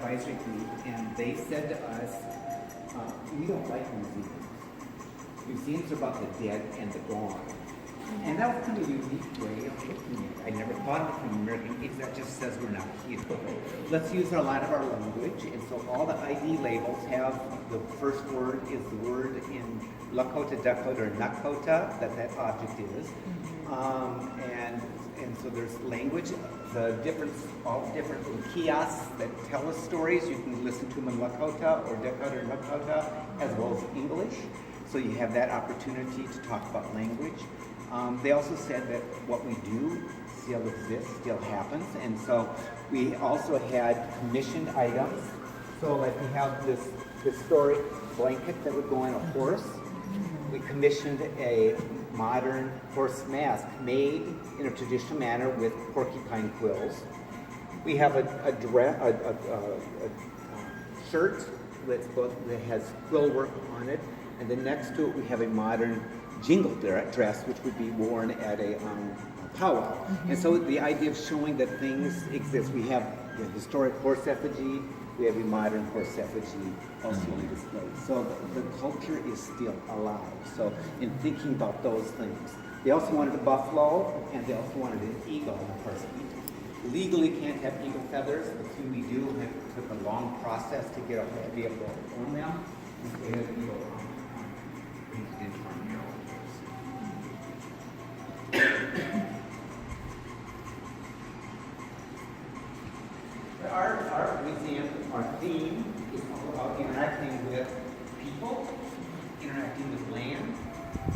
advisory group, and they said to us, we don't like museums. Museums are about the dead and the gone. And that was kind of a unique way of looking at it. I never thought of it from American because that just says we're not here. Let's use a lot of our language, and so all the ID labels have the first word is the word in Lakota, Dakota, or Nakota that object is. And so there's language, all different little kiosks that tell us stories. You can listen to them in Lakota or Dakota or Nakota as well as English. So you have that opportunity to talk about language. They also said that what we do still exists, still happens, and so we also had commissioned items. So like we have this historic blanket that would go on a horse. We commissioned a modern horse mask made in a traditional manner with porcupine quills. We have a shirt that has quill work on it, and then next to it we have a modern jingle dress, which would be worn at a powwow. And so the idea of showing that things exist, we have the historic horse effigy, we have a modern horse effigy also on display. So the culture is still alive. So in thinking about those things, they also wanted a buffalo, and they also wanted an eagle. Of course, legally can't have eagle feathers. The few we do took a long process to be able to own them. We have eagle Our museum, our theme is all about interacting with people, interacting with land,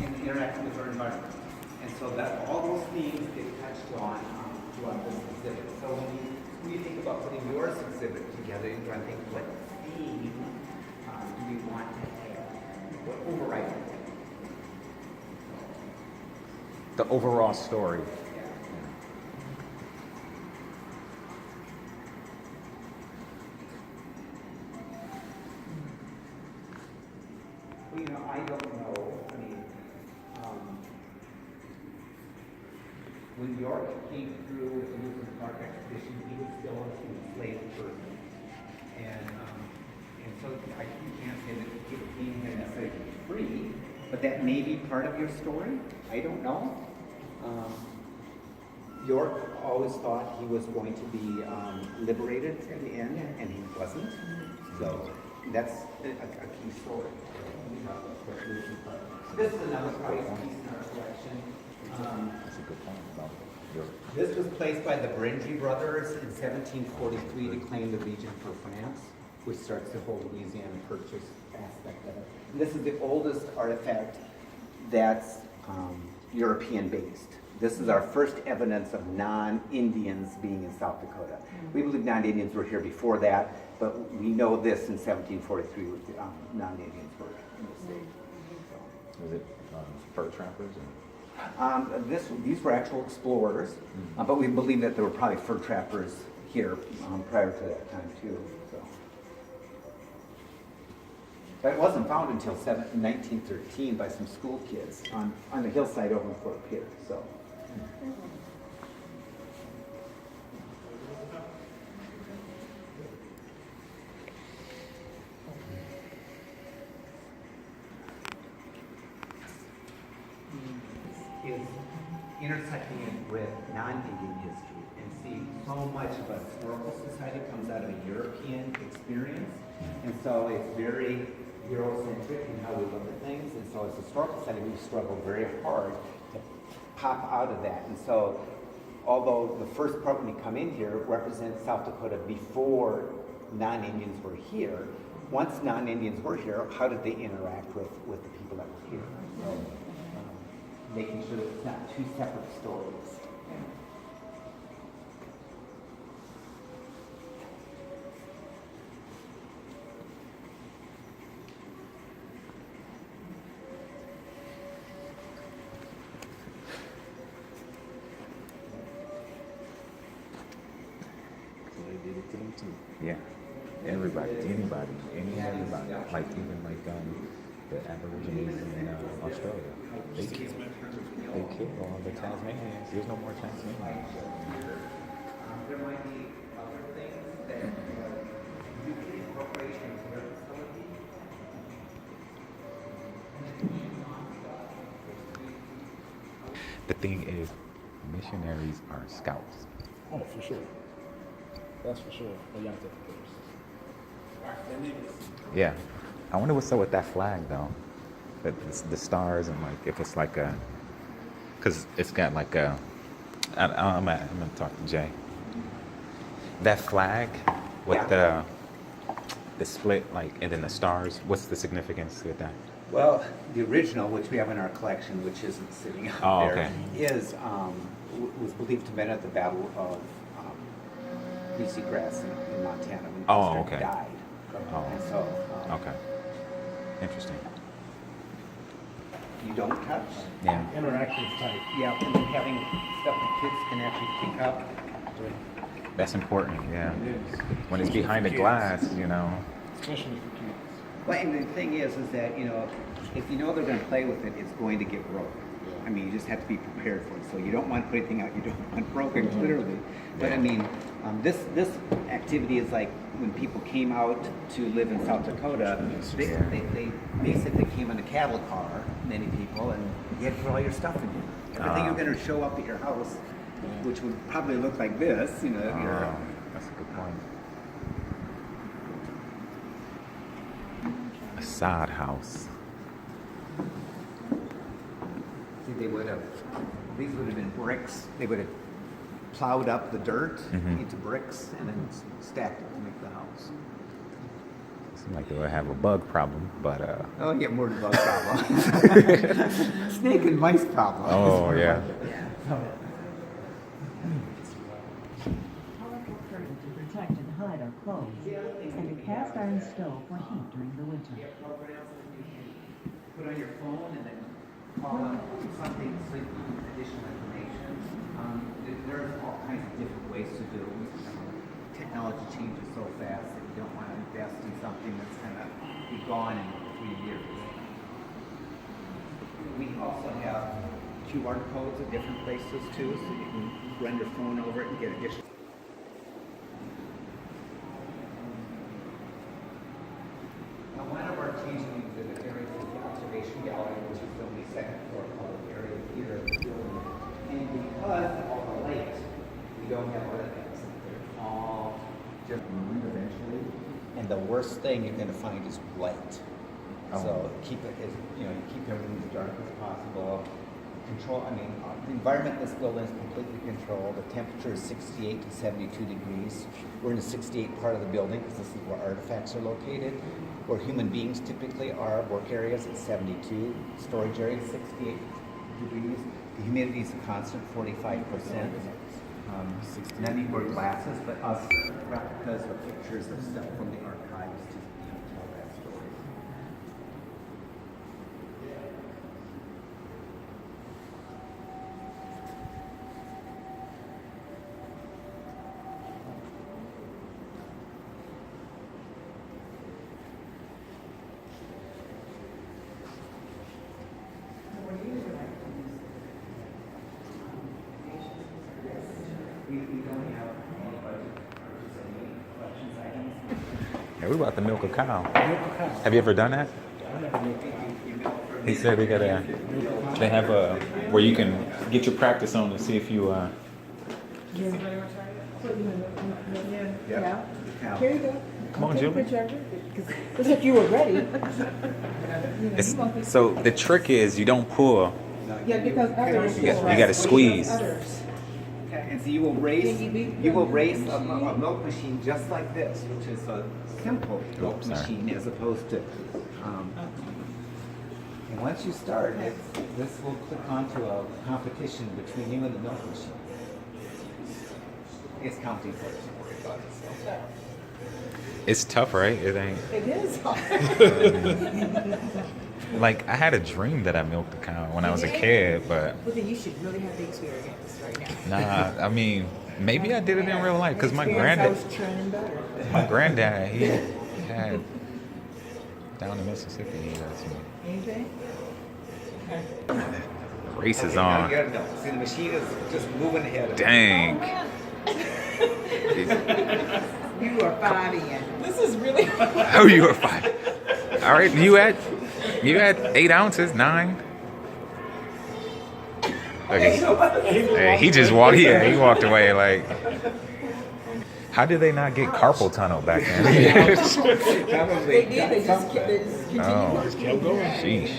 and interacting with our environment. And so that all those themes get touched on throughout this exhibit. So when you think about putting your exhibit together, you're trying to think, what theme do we want to have? What overriding? The overall story. Well, I don't know. I mean, when York came through with the Luther Park expedition, he was still an enslaved person. And so you can't say that being here necessarily free, but that may be part of your story. I don't know. York always thought he was going to be liberated at the end, and he wasn't. So that's a key story. This is another piece in our collection. That's a good point about York. This was placed by the Beringy brothers in 1743 to claim the region for France, which starts the whole Louisiana Purchase aspect of it. And this is the oldest artifact that's European based. This is our first evidence of non-Indians being in South Dakota. We believe non-Indians were here before that, but we know this in 1743 with the non-Indians were in the state. Was it fur trappers? These were actual explorers, but we believe that there were probably fur trappers here prior to that time too. So. But it wasn't found until 1913 by some school kids on the hillside over in Fort Pierce. So. Is intersecting it with non-Indian history and see so much of a historical society comes out of a European experience, and so it's very Eurocentric in how we look at things, and so as a historical society we struggle very hard to pop out of that. And so although the first part when we come in here represents South Dakota before non-Indians were here, once non-Indians were here, how did they interact with the people that were here? So, making sure that it's not two separate stories. So they did it to them too. Yeah. Everybody, anybody, everybody. Like even the Aborigines in Australia. They killed all the Tasmanians. There's no more Tasmanians. There might be other things that you the thing is, missionaries are scouts. Oh, for sure. That's for sure. Oyate, of course. Yeah. I wonder what's up with that flag though. The stars and like if it's like a, cause it's got like a. I'm gonna talk to Jay. That flag with the split like and then the stars. What's the significance with that? Well, the original, which we have in our collection, which isn't sitting out there, is was believed to have been at the Battle of BC Grass in Montana when the president died. And so, okay. Interesting. You don't touch. Yeah. Interactive type. Yeah, and then having stuff that kids can actually pick up. That's important. Yeah. It is. When it's behind the glass, you know. Especially for kids. Well, and the thing is that, you know, if you know they're going to play with it, it's going to get broken. I mean, you just have to be prepared for it. So you don't want to put anything out you don't want broken, literally. But I mean, this activity is like when people came out to live in South Dakota, they basically came in a cattle car, many people, and you had to put all your stuff in here. Everything you're going to show up at your house, which would probably look like this, you know. That's a good point. A sod house. See, these would have been bricks. They would have plowed up the dirt into bricks and then stacked it to make the house. Seems like they would have a bug problem, but Oh, you get more than bug problem. Snake and mice problem. oh yeah. Colorful curtain to protect and hide our clothes, and a cast iron stove for heat during the winter. Put on your phone and then call up something so you can additional information. There's all kinds of different ways to do it. Technology changes so fast that you don't want to invest in something that's going to be gone in 3 years. We also have QR codes at different places too, so you can run your phone over it and get additional. Now, one of our changing exhibit areas is the observation gallery, which is the only second floor public area here in the building. And because of all the light, we don't have other things. They're all just ruined eventually. And the worst thing you're going to find is light. So keep it as, you know, you keep everything as dark as possible. Control, I mean, the environment in this building is completely controlled. The temperature is 68 to 72 degrees. We're in the 68 part of the building because this is where artifacts are located. Where human beings typically are, work areas at 72, storage area 68 degrees. The humidity is a constant 45%. None of you wear glasses, but us replicas or pictures of stuff from the archives to, you know, tell that story. We don't have any budget purchase any collections items. Yeah, we're about to milk a cow. Milk a cow. Have you ever done that? I never milked He said they have a where you can get your practice on to see if you Yeah. Cow. Here you go. Come on, Take a Julie. picture of it, 'cause it looks like you were ready. so the trick is you don't pull. Yeah, because others. You got to squeeze. Others. And so you will race a milk machine just like this, which is a simple milk sorry. machine as opposed to. And once you start, this will click onto a competition between you and the milk machine. It's counting for it. Don't worry about it. So. It's tough, right? It ain't. It is. Like I had a dream that I milked a cow when I was a kid, but Well, then you should really have the experience right now. nah. I mean, maybe I did it in real life because my I was churning butter. granddad, he had down in Mississippi. He had some Anything? races Now on. you gotta know. See, the machine is just moving ahead. Of Dang. You are 5 in. This is really. Oh, you were fine. All right, you had 8 ounces, 9. Hey, he just walked. Yeah, he walked away. Like, how did they not get carpal tunnel back then? They did. They just continued. Oh, Kept going. sheesh.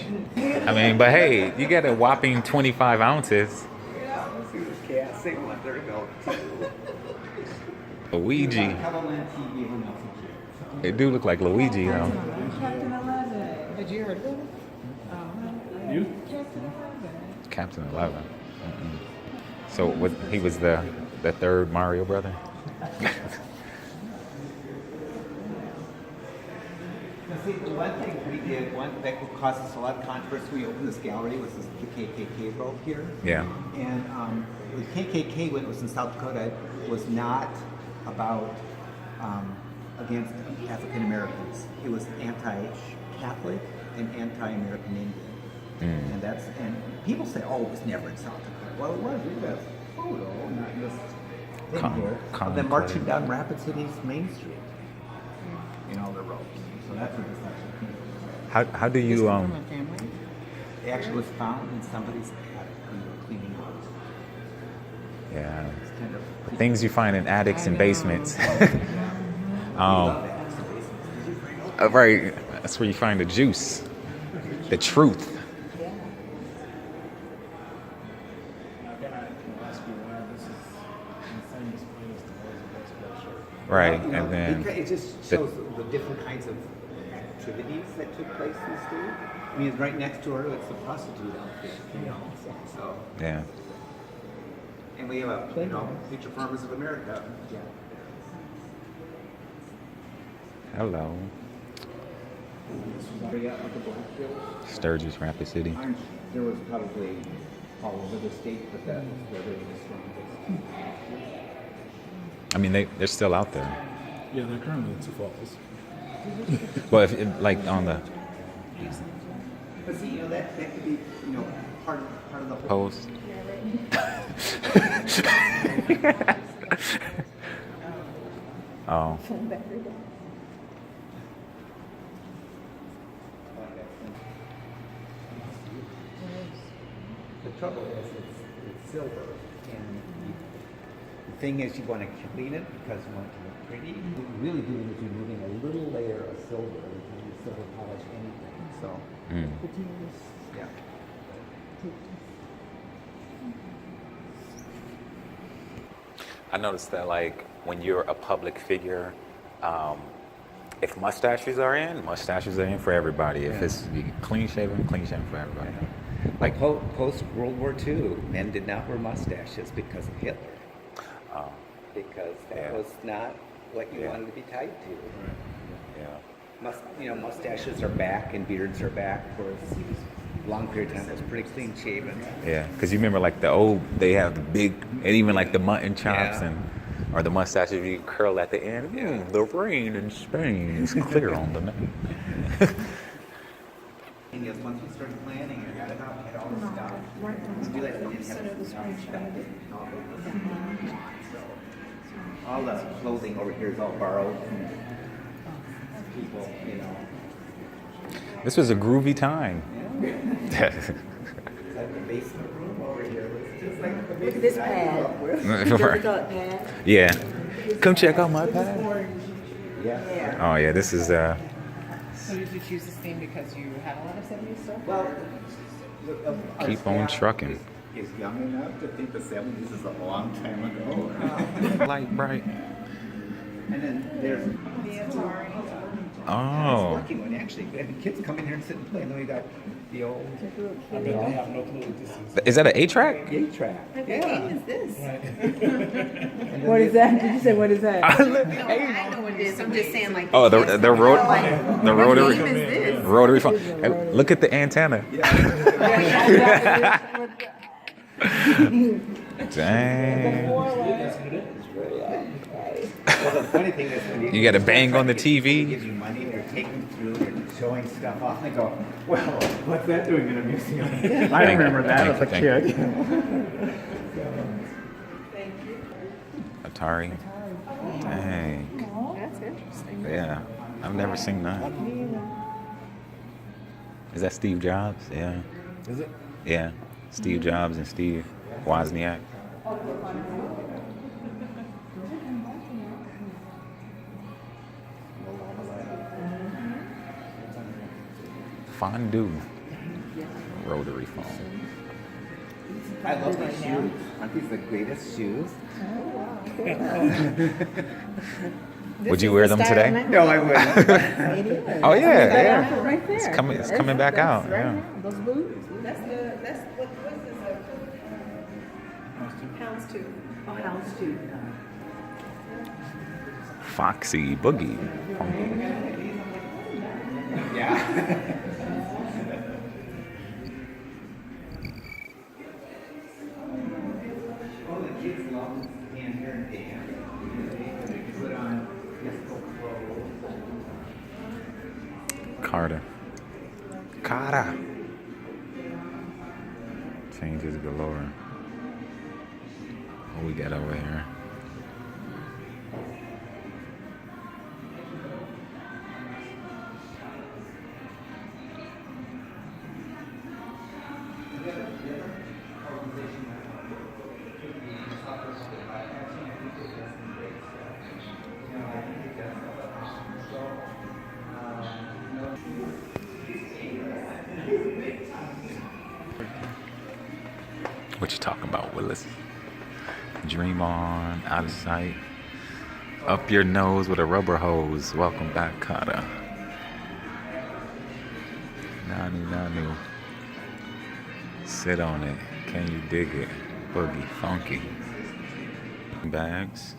I mean, but hey, you get a whopping 25 ounces. Can't say one. There you go. Luigi. They do look like Luigi, though. Captain 11. Did you hear of it? You? Captain 11. So what? He was the third Mario brother. See, the one thing we did, one that caused us a lot of controversy, we opened this gallery, was the KKK rope here. Yeah. And the KKK, when it was in South Dakota, was not about against African Americans. It was anti-Catholic and anti-American Indian. And people say, oh, it was never in South Dakota. Well, it was. We got a photo, not just thing here, of them marching down Rapid City's Main Street in all the ropes. So that's where this actually came from. How do you It actually was found in somebody's attic when they were cleaning out. Yeah. It's kind of Things you find in attics and basements. Right. That's where you find the juice, the truth. Right, you know, and then because it just shows the different kinds of activities that took place in the state. I mean, right next to her, it's the prostitute outfit, you know. So, yeah. and we have Future Farmers of America. Yeah. Hello. Sturgis, Rapid City. There was probably all over the state, but that was where they were the strongest. I mean, they're still out there. Yeah, they're currently in Sioux Falls. Well, if like on the But see, that could be, part of the whole post. Oh. The trouble is, it's silver, and the thing is, you want to clean it because you want it to look pretty. What you really do is you're removing a little layer of silver every time you silver polish anything. So, yeah. I noticed that, like, when you're a public figure, if mustaches are in for everybody. If it's clean shaven for everybody. Like post World War II, men did not wear mustaches because of Hitler. Because that was not what you wanted to be tied to. Yeah. Mustaches are back and beards are back for a long period of time. It was pretty clean shaven. Yeah, because you remember, like, they have the big, and even like the mutton chops or the mustaches you curl at the end. The rain in Spain is clear on the night. And yes, once we started planning it, had all the stuff. We like didn't have all the clothing over here is all borrowed from people, This was a groovy time. Like the basement room over here was just like the Look at this pad. Pad. Yeah. Come check out my pad. Yeah. Oh yeah, this is So did you choose this theme because you had a lot of 70s stuff? Well, keep on trucking. Is young enough to think the 70s is a long time ago. Light bright. And then there's The Atari. Oh. working one actually. We had the kids come in here and sit and play. And then we got the old I bet they have no clue what this is. Is that an 8-track? gay track. What game is this? What is that? Did you say what is that? I know what it is. I'm just saying, like. Oh, the kids rotary, like, the what rotary, game is this? rotary phone. Hey, look at the antenna. Dang. Well, the funny thing is when You got to bang on the they TV. give you money and they're taking through and showing stuff off. And they go, well, what's that doing in a museum? I remember that as a kid. Atari. Dang. That's interesting. Yeah. I've never seen that. Is that Steve Jobs? Yeah. Is it? Yeah. Steve Jobs and Steve. Wozniak. Fondue. Rotary phone. I love these shoes. Aren't these the greatest shoes? Would you wear them today? No, I wouldn't. Oh yeah, yeah. Right there. It's coming back out. Right Yeah. now, those boots. That's what is houndstooth. Oh, houndstooth. Foxy Boogie. Yeah. Oh, the kids love to stand here and dance. They put on disco clothes. Carter. Carter. Changes galore. What we got over here? What you talking about, Willis? Dream on, out of sight. Up your nose with a rubber hose. Welcome back, Carter. Nanu, nanu. Sit on it. Can you dig it? Boogie, funky. Bags.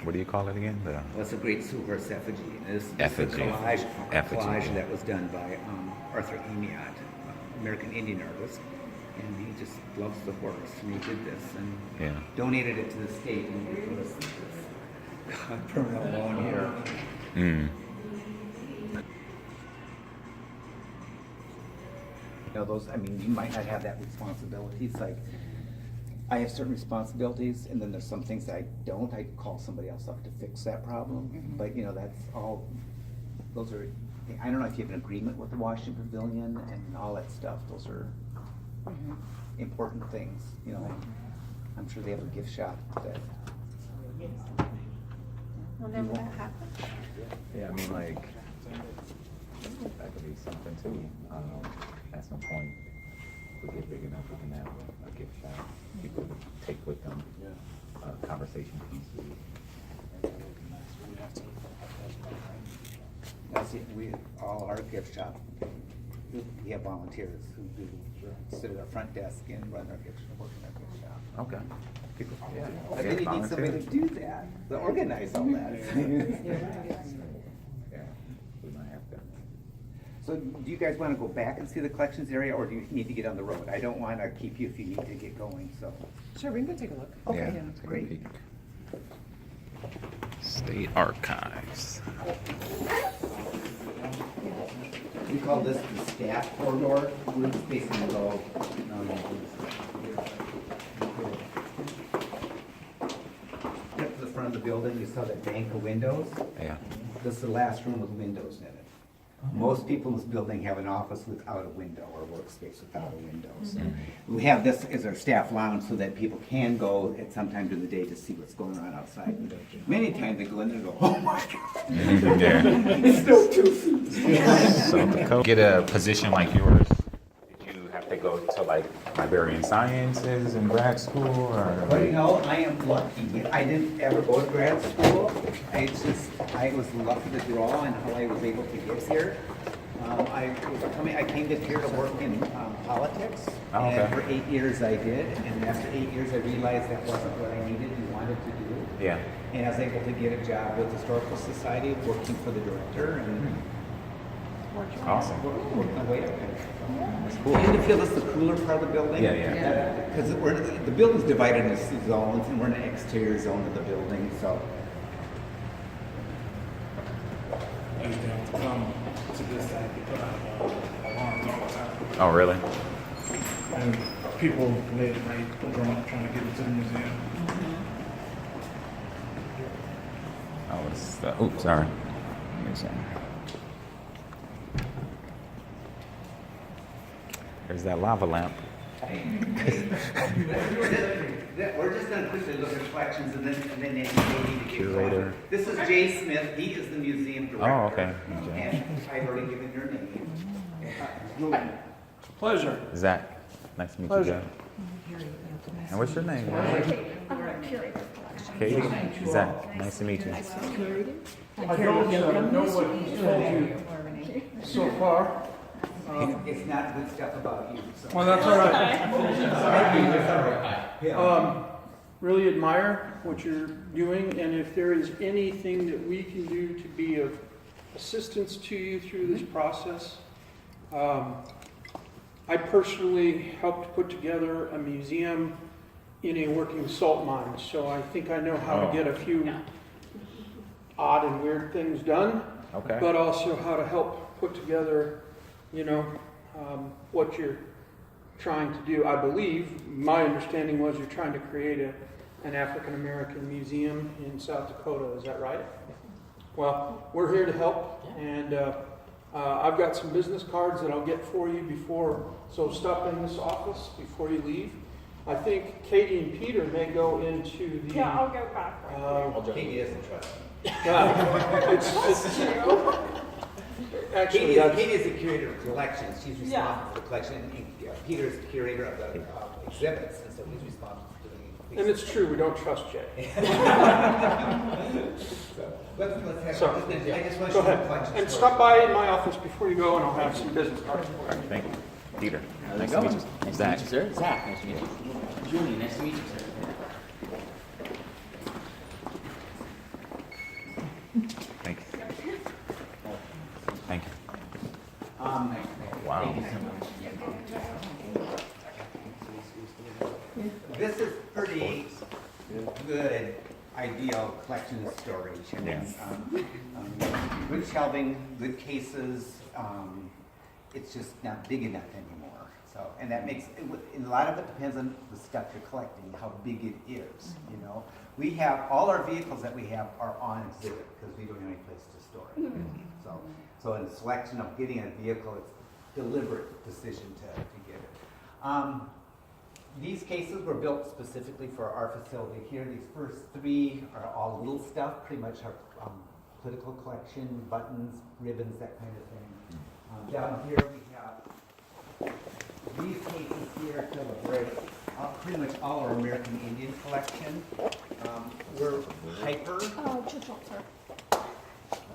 What do you call it again? Well, it's a great Sioux horse effigy. This is a Effigy. collage Effigy. that was done by Arthur Amiot, American Indian artist, and he just loves the horse, and he did this and Yeah. donated it to the state, and he put us this permanent loan here. Mm. You know, those, I mean, you might not have that responsibility. It's like, I have certain responsibilities, and then there's some things that I don't. I call somebody else up to fix that problem. But, you know, that's all, those are, I don't know if you have an agreement with the Washington Pavilion and all that stuff. Those are important things, you know. I'm sure they have a gift shop that. Whenever that happens. Yeah, I mean, like, that could be something too. At some point, if we get big enough, we can have a gift shop. People take with them conversation pieces. That's it. We, all our gift shop, we have volunteers who do sit at our front desk and run our gift shop, work in our gift shop. Okay. People, yeah. I really need somebody to do that, to organize all that. Yeah, we might have to. So do you guys want to go back and see the collections area, or do you need to get on the road? I don't want to keep you if you need to get going, so. Sure, we can go take a look. Okay, Yeah, great. peek. State Archives. We call this the staff corridor. We're just basically go. Up to the front of the building, you saw that bank of windows. Yeah. This is the last room with windows in it. Most people in this building have an office without a window or workspace without a window. So we have this as our staff lounge so that people can go at some time during the day to see what's going on outside. Many times they go in there and go, oh my God, Yeah. it's still 2 feet. South Dakota. Get a position like yours. Did you have to go to like librarian sciences in grad school, or? But you know, I am lucky. I didn't ever go to grad school. I was lucky to draw and how I was able to get here. I came to here to work in politics, Oh, okay. and for 8 years I did. And after 8 years, I realized that wasn't what I needed and wanted to do. Yeah. And I was able to get a job with the Historical Society, working for the director, and Awesome. working my way up there. That's cool. And to feel this the cooler part of the building. Yeah, yeah. Because the building's divided into zones, and we're in the exterior zone of the building, so. I used to have to come to this side to put out alarms all the time. Oh, really? And people late at night drunk trying to get into the museum. Oh, it's the, oops, sorry. There's that lava lamp. We're just going to quickly look at collections and then they need to Curator. This is Jay Smith. He is the museum director. Oh, okay. And I've already given your name. Pleasure. Zach, nice to meet Pleasure. you, Zach. And what's your name? Katie? Zach, nice to meet you. I don't know what he's told you so far. It's not good stuff about you. So. Well, that's all right. Really admire what you're doing, and if there is anything that we can do to be of assistance to you through this process. I personally helped put together a museum in a working salt mine, so I think I know how to get a few odd and weird things done, Okay. but also how to help put together, what you're trying to do. I believe, my understanding was you're trying to create an African American museum in South Dakota, is that right? Well, we're here to help, and I've got some business cards that I'll get for you so stop in this office before you leave. I think Katie and Peter may go into the... Yeah, I'll go back. Katie doesn't trust me. Actually, Katie is the curator of collections. She's responsible for the collection. And Peter is the curator of the exhibits, and so he's responsible for doing and it's true, we don't trust Jay. Let's have. So, I just want to go show the ahead. collections. And first. stop by in my office before you go, and I'll have some business cards for you. All right, thank you. Peter, How's nice it to going? meet you. Nice Zach. to meet you, sir. Zach, nice to meet you. Julie, nice to meet you, sir. Thank you. Thank you. Wow. Thank you so much. This is pretty good, ideal collection storage. I mean, good shelving, good cases. It's just not big enough anymore. So, and that makes and a lot of it depends on the stuff you're collecting, how big it is. You know, we have all our vehicles that we have are on exhibit because we don't have any place to store it. So in the selection of getting a vehicle, it's a deliberate decision to get it. These cases were built specifically for our facility here. These first three are all little stuff, pretty much our political collection, buttons, ribbons, that kind of thing. Down here we have these cases here fill a very, pretty much all our American Indian collection. We're hyper.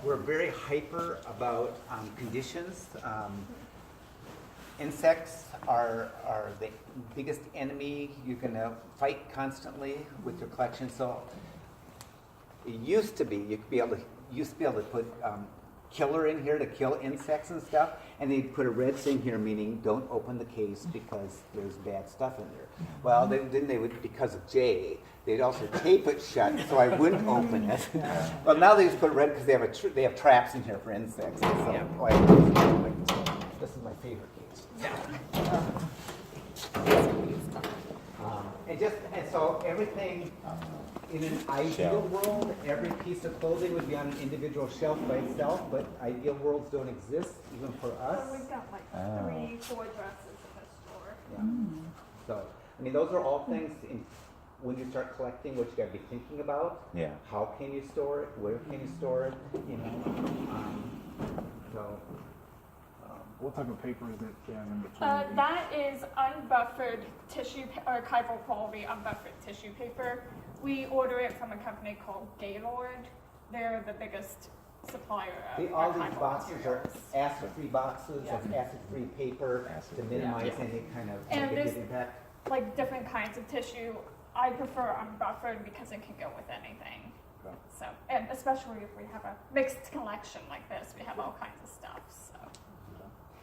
We're very hyper about conditions. Insects are the biggest enemy. You're going to fight constantly with your collection. So it used to be you could be able to put killer in here to kill insects and stuff, and they'd put a red thing here meaning don't open the case because there's bad stuff in there. Well, then they would, because of Jay, they'd also tape it shut so I wouldn't open it. Well, now they just put red because they have traps in here for insects. So, this is my favorite case. And so everything in an ideal world, every piece of clothing would be on an individual shelf by itself, but ideal worlds don't exist even for us. So we've got like 3-4 dresses in the store. Yeah. So, I mean, those are all things when you start collecting, what you got to be thinking about. Yeah. How can you store it? Where can you store it? You know. What type of paper is that you have in between? That is unbuffered tissue, archival quality unbuffered tissue paper. We order it from a company called Gaylord. They're the biggest supplier of All these archival boxes are materials. acid-free boxes of acid-free paper to minimize any kind of And negative there's- impact. Like different kinds of tissue. I prefer unbuffered because it can go with anything. Right. So, and especially if we have a mixed collection like this, we have all kinds of stuff. So.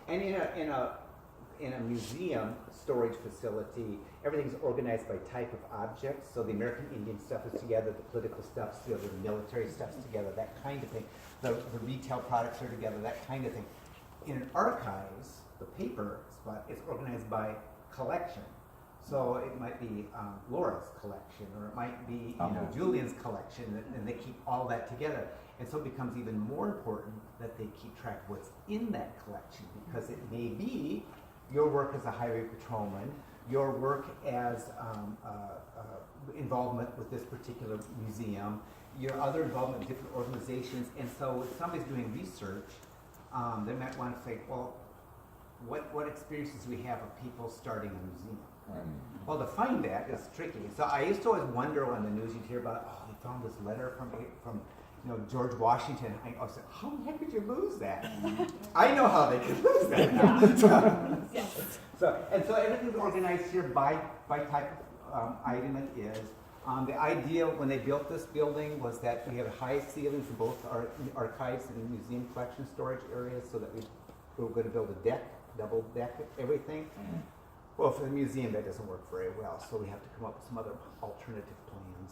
And in a museum storage facility, everything's organized by type of objects. So the American Indian stuff is together, the political stuff's together, the military stuff's together, that kind of thing. The retail products are together, that kind of thing. In an archives, the paper spot is organized by collection. So it might be Laura's collection, or it might be Julian's collection, and they keep all that together. And so it becomes even more important that they keep track of what's in that collection, because it may be your work as a highway patrolman, your work as involvement with this particular museum, your other involvement in different organizations. And so if somebody's doing research, they might want to say, well, what experiences do we have of people starting a museum? Well, to find that is tricky. So I used to always wonder on the news, you'd hear about, oh, they found this letter from George Washington. I was like, how the heck could you lose that? I know how they could lose that now. So everything's organized here by type of item it is. The idea when they built this building was that we have high ceilings in both our archives and museum collection storage areas, so that we were going to build a deck, double deck everything. Well, for the museum, that doesn't work very well, so we have to come up with some other alternative plans.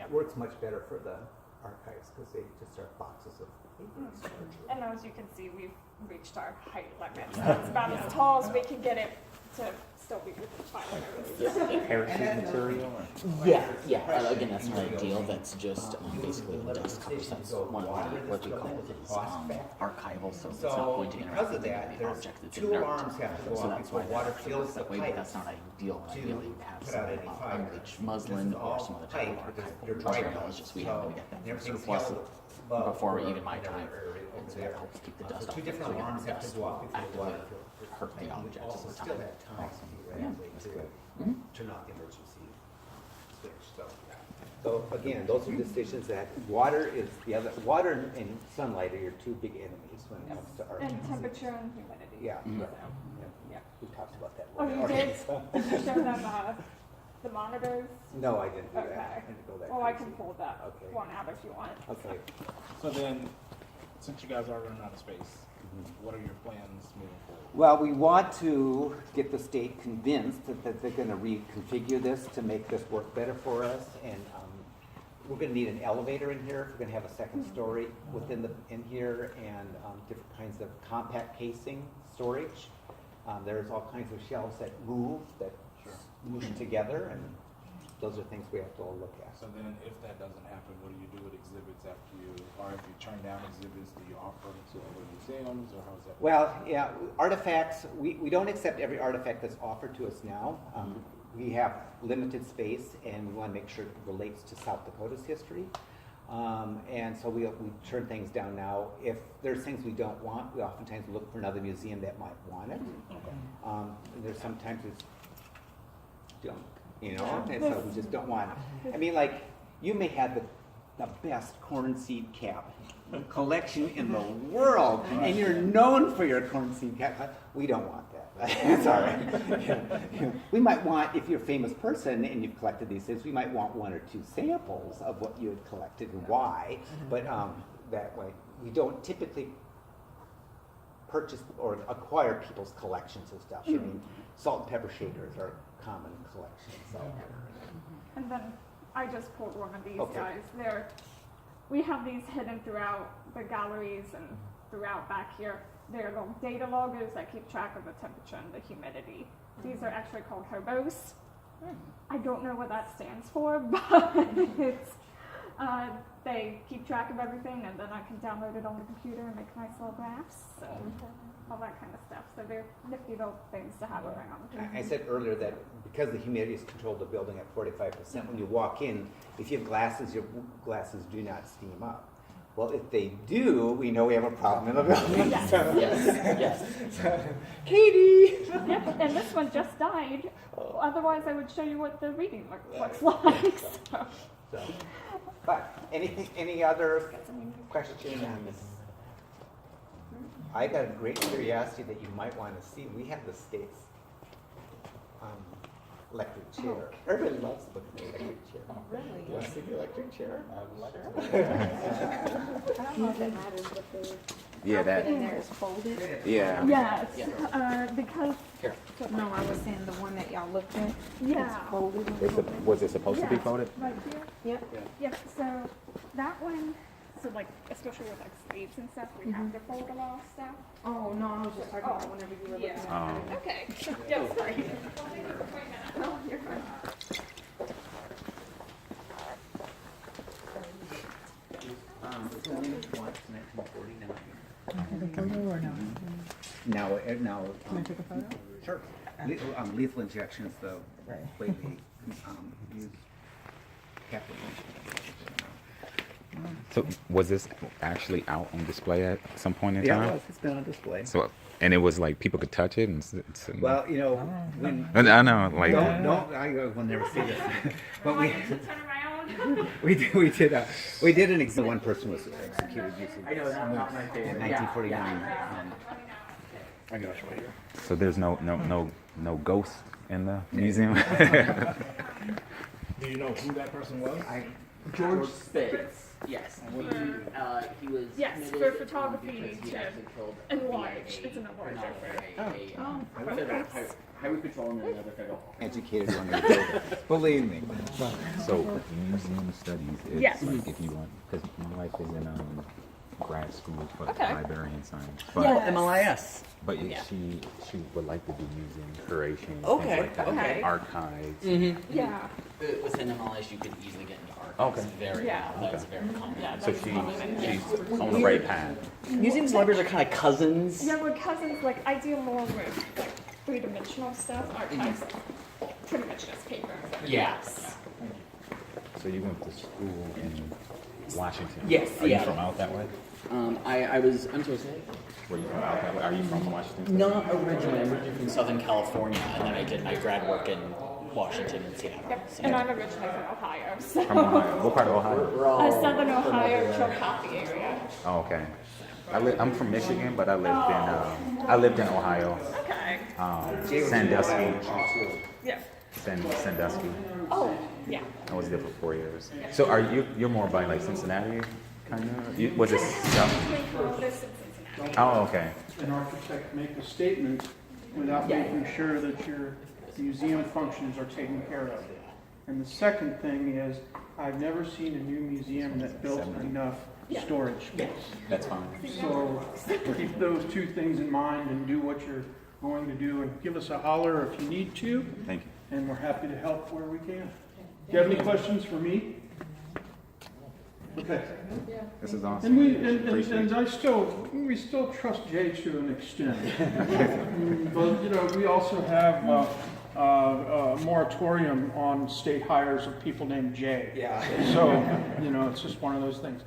It works much better for the archives because they just are boxes of paper and storage. And as you can see, we've reached our height limit. So it's about as tall as we can get it to still be within 5 rows. Parachute material? Yeah. Again, that's not ideal. That's just basically the dust cover. That's one of the, what we call it is archival, so it's not going to interact with the object that's two alarms have to go so off that's before why water that fills the way, but that's pipes not ideal. Ideally, you have put some out any fire. unbleached muslin or some other type of Pipe, because archival they're dry material. It's just we have to get that surplus before even my time. And so it helps keep the dust off. Two different alarms have to go off before the water actively fills. hurt the object Also, over still time. that time to turn off the emergency switch. So again, those are decisions that water and sunlight are your two big enemies when it comes to art. And temperature and humidity. Yeah. So, Yeah. We talked about that. Oh, you did? Did you show them the monitors? No, I didn't do Okay. that. I didn't go that Well, I crazy. can pull that Okay. one out if you want. Okay. So then, since you guys are running out of space, what are your plans moving forward? Well, we want to get the state convinced that they're going to reconfigure this to make this work better for us, and we're going to need an elevator in here. We're going to have a second story in here, and different kinds of compact casing storage. There's all kinds of shelves that move together, and those are things we have to all look at. So then, if that doesn't happen, what do you do with exhibits after you, or if you turn down exhibits, do you offer them to other museums, or how's that? Well, yeah, artifacts, we don't accept every artifact that's offered to us now. We have limited space, and we want to make sure it relates to South Dakota's history. And so we turn things down now. If there's things we don't want, we oftentimes look for another museum that might want it. There's sometimes it's junk, and so we just don't want it. I mean, like, you may have the best corn seed cap collection in the world, and you're known for your corn seed cap. We don't want that. Sorry. We might want, if you're a famous person and you've collected these things, we might want 1 or 2 samples of what you had collected and why. But that way, we don't typically purchase or acquire people's collections of stuff. I mean, salt and pepper shakers are common collections. So. And then I just pulled one of these Okay. guys. We have these hidden throughout the galleries and throughout back here. They're little data loggers that keep track of the temperature and the humidity. These are actually called hobos. I don't know what that stands for, but it's, they keep track of everything, and then I can download it on the computer and make nice little graphs, so all that kind of stuff. So they're nifty little things to have around. I said earlier that because the humidity is controlled the building at 45%, when you walk in, if you have glasses, your glasses do not steam up. Well, if they do, we know we have a problem in the building. Yes. Katie! Yep, and this one just died. Otherwise, I would show you what the reading looks like. So. But any other questions? I got a great curiosity that you might want to see. We have the state's electric chair. Everybody loves to look at the electric chair. Really? You want to see the electric chair? I don't know if it matters, but the Yeah, outfit in that. there is folded. Yeah. Yes, because No, I was saying the one that y'all looked at. Yeah. It's folded. Was it supposed to be Yeah. folded? right here. Yep. Yep. So that one So like, especially with like sleeves and stuff, we have to fold a lot of stuff. Oh, no, I was just talking about whenever you were looking at it. Okay. Yeah, sorry. Oh, you're fine. Have a photo or no? Now, Can I take a photo? sure. Lethal injection is the way they use capital injection. So was this actually out on display at some point in Yeah, time? it was. It's been on display. So, and it was like people could touch it and Well, you know, when I know, like I will never see this. But we Turn around. we did an example. One person was executed using in 1949. I got you right here. so there's no ghost in the museum. Do you know who that person was? George Spitz. Yes. He was Yes, committed for photography because he to actually killed enlarge. It's an enlarger for. federal highway patrol and another federal. Educated on the believe me. So museum studies is Yes. like if you want, because my wife is in grad school for Okay. librarian science, but MLIS. but she would like to do museum curation, Okay, things like that, okay. archives. Yeah. Within MLIS, you could easily get into archives. Okay. Very Yeah. That's very common. Yeah. So that's she's common. on the right path. Museums, libraries are kind of cousins. Yeah, we're cousins. Like, I deal more with like three-dimensional stuff. Archives, pretty much just paper. Yes. So you went to school in Washington. Yes, Are you yeah. from out that way? I'm sorry, say? Were you from out that way? Are you from Washington? Not originally. I'm originally from Southern California, and then I did my grad work in Washington and Seattle. Yep. So, And I'm originally from Ohio, so. From Ohio. What part of Ohio? we're all Southern Ohio, Chillicothe area. Oh, okay. I'm from Michigan, but I lived in Ohio. Okay. Sandusky. Yeah. Sandusky. Oh, yeah. I was there for 4 years. So you're more by like Cincinnati, kind of? Was it South? Columbus and Cincinnati. Oh, okay. An architect make a statement without making sure that your museum functions are taken care of. And the second thing is, I've never seen a new museum that built enough storage space. That's fine. So keep those two things in mind and do what you're going to do, and give us a holler if you need to, Thank you. and we're happy to help where we can. Do you have any questions for me? Okay. This is awesome. And we still trust Jay to an extent. But, you know, we also have a moratorium on state hires of people named Jay. Yeah. So, you know, it's just one of those things.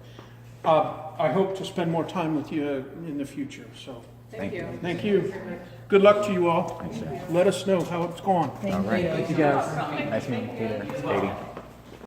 I hope to spend more time with you in the future, so. Thank you. Thank you. Good luck to you all. Thanks, Jay. Let us know how it's going. All right. Thank you guys. Nice meeting you. Katie.